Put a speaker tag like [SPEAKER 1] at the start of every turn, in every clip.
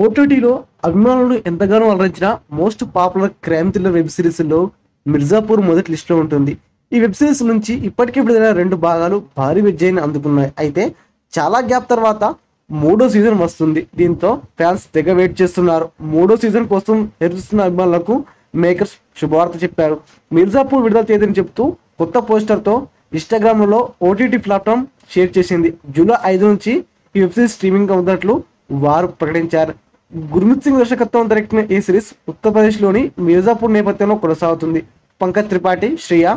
[SPEAKER 1] ఓటీటీలో అభిమానులను ఎంతగానో అలరించిన most popular crime thriller web సిరీస్లో మిర్జాపూర్ మొదటి లిస్టులో ఉంటుంది. ఈ వెబ్ సిరీస్ నుంచి ఇప్పటికే విడుదలైన 2 భాగాలు భారీ విజయాన్ని అందుకున్నాయి. అయితే చాలా గ్యాప్ తర్వాత 3వ సీజన్ వస్తుంది. దీంతో ఫ్యాన్స్ తెగ వెయిట్ చేస్తున్నారు. 3వ సీజన్ కోసం ఎదురుస్తున్న అభిమానులకు మేకర్స్ శుభవార్త చెప్పారు. మిర్జాపూర్ విడుదల తేదీని చెప్తూ కొత్త పోస్టర్తో ఇన్స్టాగ్రామ్లో ఓటీటీ ప్లాట్ఫామ్ షేర్ చేసింది. జూలై 5 నుంచి ఈ వెబ్ సిరీస్ స్ట్రీమింగ్ అవుతున్నట్లు వారు ప్రకటించారు. గుర్మిత్ సింగ్ దర్శకత్వం తెరకెక్కిన ఈ సిరీస్ ఉత్తరప్రదేశ్లోని మిర్జాపూర్ నేపథ్యంలో కొనసాగుతుంది. పంకజ్ త్రిపాఠి, శ్రియా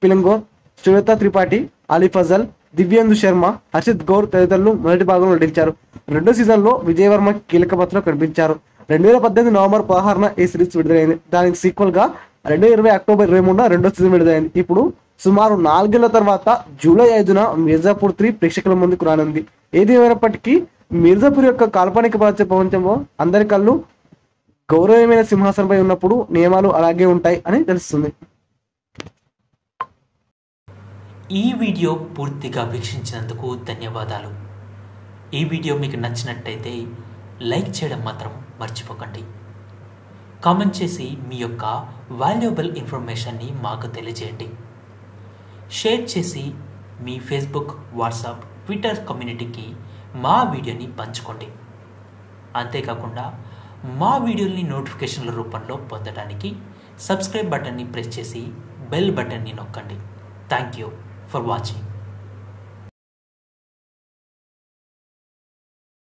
[SPEAKER 1] పిలంగోర్, శ్వేతా త్రిపాఠి, అలీ ఫజల్, దివ్యేందు శర్మ, హర్షిత్ గౌర్ తదితరులు మొదటి భాగంలో నటించారు. 2వ సీజన్లో విజయ్ వర్మ కీలక పాత్రలో కనిపించారు. 2018 నవంబర్ 16న ఈ సిరీస్ విడుదలైంది. దానికి సీక్వెల్ గా 2020 అక్టోబర్ 23న 2వ సీజన్ విడుదలైంది. ఇప్పుడు సుమారు 4 ఏళ్ల తర్వాత జూలై 5న మిర్జాపూర్ 3 ప్రేక్షకుల ముందుకు రానుంది. ఏది ఏమైనప్పటికీ మిర్జాపూర్ యొక్క కాల్పనిక ప్రపంచంలో అందరి కళ్ళు గౌరవమైన సింహాసనంపై ఉన్నప్పుడు నియమాలు అలాగే ఉంటాయి అని తెలుస్తుంది.
[SPEAKER 2] ఈ వీడియో పూర్తిగా వీక్షించినందుకు ధన్యవాదాలు. ఈ వీడియో మీకు నచ్చినట్టయితే లైక్ చేయడం మాత్రం మర్చిపోకండి. కామెంట్ చేసి మీ యొక్క వాల్యుబుల్ ఇన్ఫర్మేషన్ని మాకు తెలియజేయండి. షేర్ చేసి మీ ఫేస్బుక్, వాట్సాప్, ట్విట్టర్ కమ్యూనిటీకి మా వీడియోని పంచుకోండి. అంతేకాకుండా మా వీడియోని నోటిఫికేషన్ల రూపంలో పొందడానికి సబ్స్క్రైబ్ బటన్ని ప్రెస్ చేసి బెల్ బటన్ని నొక్కండి. Thank you for watching.